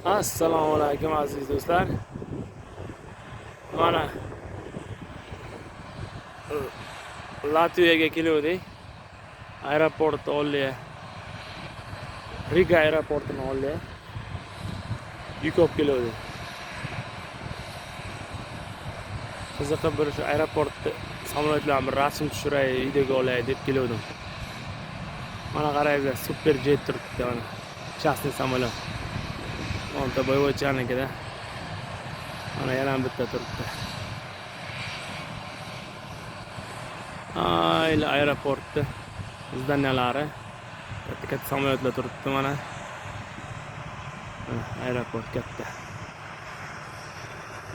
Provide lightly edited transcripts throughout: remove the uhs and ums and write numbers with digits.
Assalomu alaykum aziz do'stlar. Mana Latviyaga keldik. Aeroport oldiga. Riga aeroportining oldiga. Yuk olib keldik. Qiziqib bir shu aeroportda samolyotlarni bir rasm tushiray, videoga olay deb keldim. Mana qaraysiz, super jet turibdi mana. Частный samolyot. O'nta boyvachchanikida. Mana yana bitta turibdi. Ayla aeroportda zdaniyalari katta samolyotlar turibdi mana. Aeroport katta.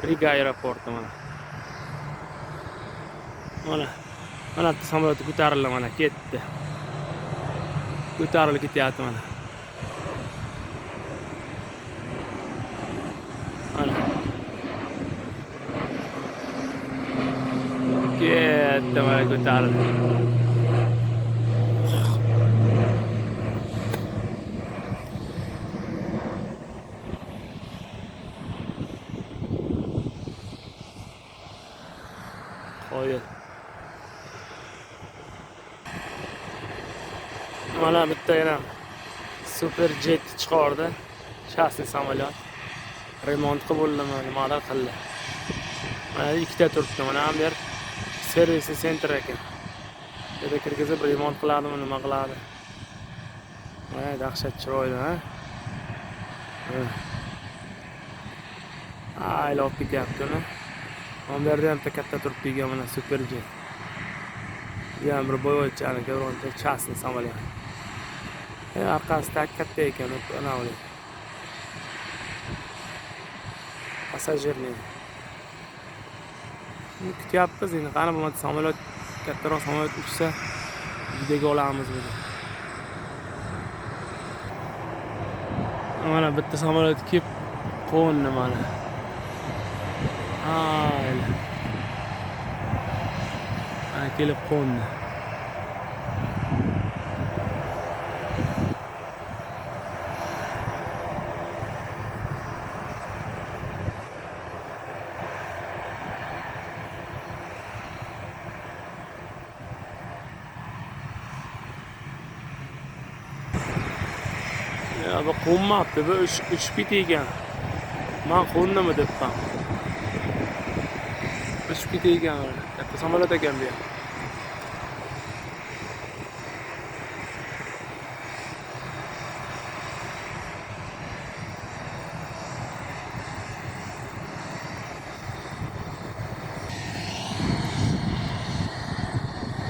Riga aeroporti mana. Mana samolyot ko'tarildi mana, ketdi. Ko'tarilib ketyapti mana. Ketdi mana ko'tarildi. Qo'yil. Mana bitta yana super jet chiqardi. Частный samolyot. Remont qilindimi, nimalar qildi. Mana ikkita turibdi. Mana ham yer servis center ekan. Yerga kirgizib remont qiladimi, nima qiladi? Mana dahshat chiroyli, ha? Ayla olib ketyapti uni. Mana bu yerda ham katta turibdi, mana super jet. Ya bir boyvachchani ko'rgancha частный samolyot. Orqasida katta ekan, ana uli. Passajirni. Kutyapmiz endi, qani bo'lmasa samolyot, kattaroq samolyot uchsa videoga olamiz buni. Mana bitta samolyot kelib qo'ndi mana. Ayla. Mana kelib qo'ndi. Ya bu qo'nmabdi, bu uchib ketgan. Men qo'ndimi debman. Uchib ketgan. Katta samolyot ekan bu.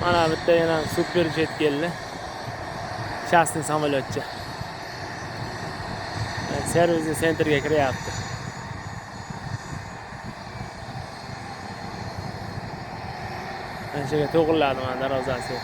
Mana bitta yana super jet keldi. Частный samolyotcha. Servis senterga kiryapti. Anchaga to'g'riladi mana darvozasi.